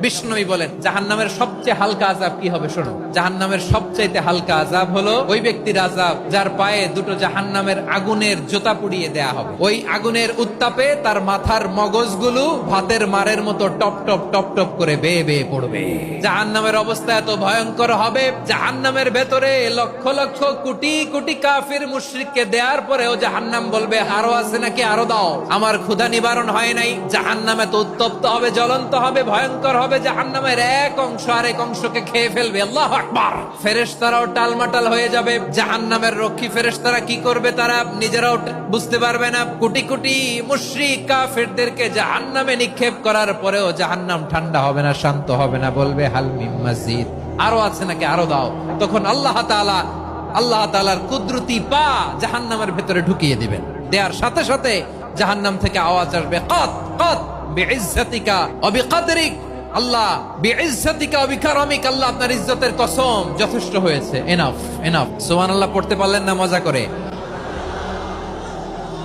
বিষ্ণুনবী বলেন জাহান্নামের সবচেয়ে হালকা আযাব কি হবে শোনো। জাহান্নামের সবচাইতে হালকা আযাব হলো ওই ব্যক্তির আযাব যার পায়ে দুটো জাহান্নামের আগুনের জুতা পুড়িয়ে দেয়া হবে। ওই আগুনের উত্তাপে তার মাথার মগজগুলো ভাতের মারের মতো টপ টপ টপ টপ করে বেয়ে বেয়ে পড়বে। জাহান্নামের অবস্থা এত ভয়ঙ্কর হবে, জাহান্নামের ভেতরে লক্ষ লক্ষ কোটি কোটি কাফির মুশরিককে দেওয়ার পরেও জাহান্নাম বলবে আরো আছে নাকি, আরো দাও, আমার ক্ষুধা নিবারণ হয় নাই। জাহান্নামে তো উত্তপ্ত হবে, জ্বলন্ত হবে, ভয়ঙ্কর হবে। জাহান্নামের এক অংশ আরেক অংশকে খেয়ে ফেলবে। আল্লাহু আকবার। ফেরেশতারাও টালমাটাল হয়ে যাবে। জাহান্নামের রক্ষী ফেরেশতারা কি করবে তারা নিজেরাও বুঝতে পারবে না। কোটি কোটি মুশরিক কাফেরদেরকে জাহান্নামে নিক্ষেপ করার পরেও জাহান্নাম ঠান্ডা হবে না, শান্ত হবে না, বলবে হাল মিন মাজিদ, আরো আছে নাকি, আরো দাও। তখন আল্লাহ তাআলার কুদরতি পা জাহান্নামের ভেতরে ঢুকিয়ে দিবেন। দেওয়ার সাথে সাথে জাহান্নাম থেকে আওয়াজ আসবে কাত কাত বিইজ্জাতিকা ওয়া বিকদরিক। আল্লাহ বিইজ্জাতিকা ওয়া বিকারামিক, আল্লাহ আপনার ইজ্জতের কসম, যথেষ্ট হয়েছে, এনাফ এনাফ। সুবহানাল্লাহ পড়তে পারলেন না মজা করে?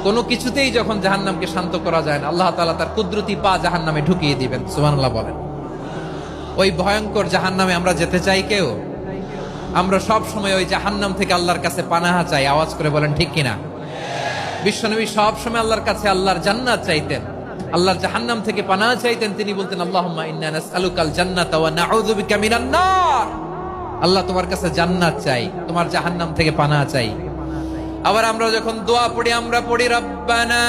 কোনো কিছুতেই যখন জাহান্নামকে শান্ত করা যায় না, আল্লাহ তাআলা তার কুদরতি পা জাহান্নামে ঢুকিয়ে দিবেন। সুবহানাল্লাহ বলেন। ওই ভয়ঙ্কর জাহান্নামে আমরা যেতে চাই কেউ? আমরা সব সময় ওই জাহান্নাম থেকে আল্লাহর কাছে পানাহা চাই। আওয়াজ করে বলেন ঠিক কিনা? বিশ্বনবী সব সময় আল্লাহর কাছে আল্লাহর জান্নাত চাইতেন, আল্লাহর জাহান্নাম থেকে পানাহা চাইতেন। তিনি বলতেন আল্লাহুম্মা ইন্না নাসআলুকাল জান্নাতা ওয়া নাউযু বিকা মিনান নার। আল্লাহ তোমার কাছে জান্নাত চাই, তোমার জাহান্নাম থেকে পানাহা চাই। আবার আমরা যখন দোয়া পড়ি আমরা পড়ি রব্বানা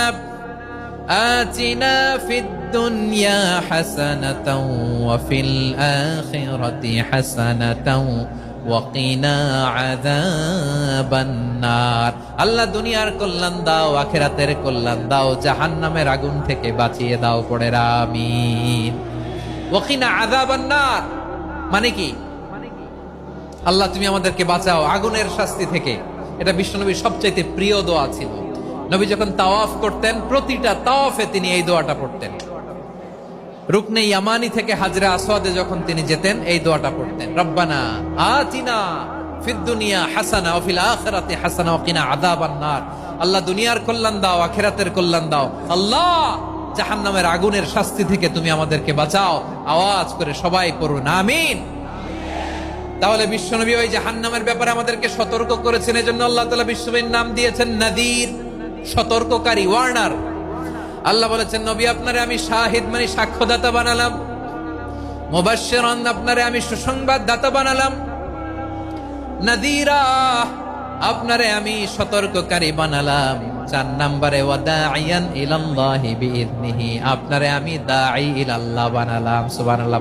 আতিনা ফিদ দুনিয়া হাসানাতাও ওয়া ফিল আখিরাতি হাসানাতাও ওয়া কিনা আযাবান নার। আল্লাহ দুনিয়ার কল্যাণ দাও, আখিরাতের কল্যাণ দাও, জাহান্নামের আগুন থেকে বাঁচিয়ে দাও। পড়ে আমিন। ওয়া কিনা আযাবান নার মানে কি? আল্লাহ তুমি আমাদেরকে বাঁচাও আগুনের শাস্তি থেকে। এটা বিশ্বনবীর সবচাইতে প্রিয় দোয়া ছিল। নবী যখন তাওয়াফ করতেন প্রতিটা তাওয়াফে তিনি এই দোয়াটা পড়তেন। রুকনে ইয়ামানি থেকে হাজরে আসওয়াদে যখন তিনি যেতেন এই দোয়াটা পড়তেন, রব্বানা আতিনা ফিদ দুনিয়া হাসানা ওয়া ফিল আখিরাতি হাসানা ওয়া কিনা আযাবান নার। আল্লাহ দুনিয়ার কল্যাণ দাও, আখিরাতের কল্যাণ দাও। আল্লাহ জাহান্নামের আগুনের শাস্তি থেকে তুমি আমাদেরকে বাঁচাও। আওয়াজ করে সবাই পড়ুন আমিন। তাহলে বিশ্বনবী ওই জাহান্নামের ব্যাপারে আমাদেরকে সতর্ক করেছেন। এজন্য আল্লাহ তাআলা বিশ্বনবীর নাম দিয়েছেন নাদির, সতর্ককারী, ওয়ার্নার। আল্লাহ বলেছেন নবী আপনারে আমি শাহিদ মানে সাক্ষ্যদাতা বানালাম, মুবাশশিরান আপনারে আমি সুসংবাদ দাতা বানালাম, নাদিরা আপনারে আমি সতর্ককারী বানালাম। 4 নম্বরে ওয়া দাঈয়ান ইলাল্লাহি বিইذনিহি আপনারে আমি দাঈ ইলাল্লাহ বানালাম। সুবহানাল্লাহ।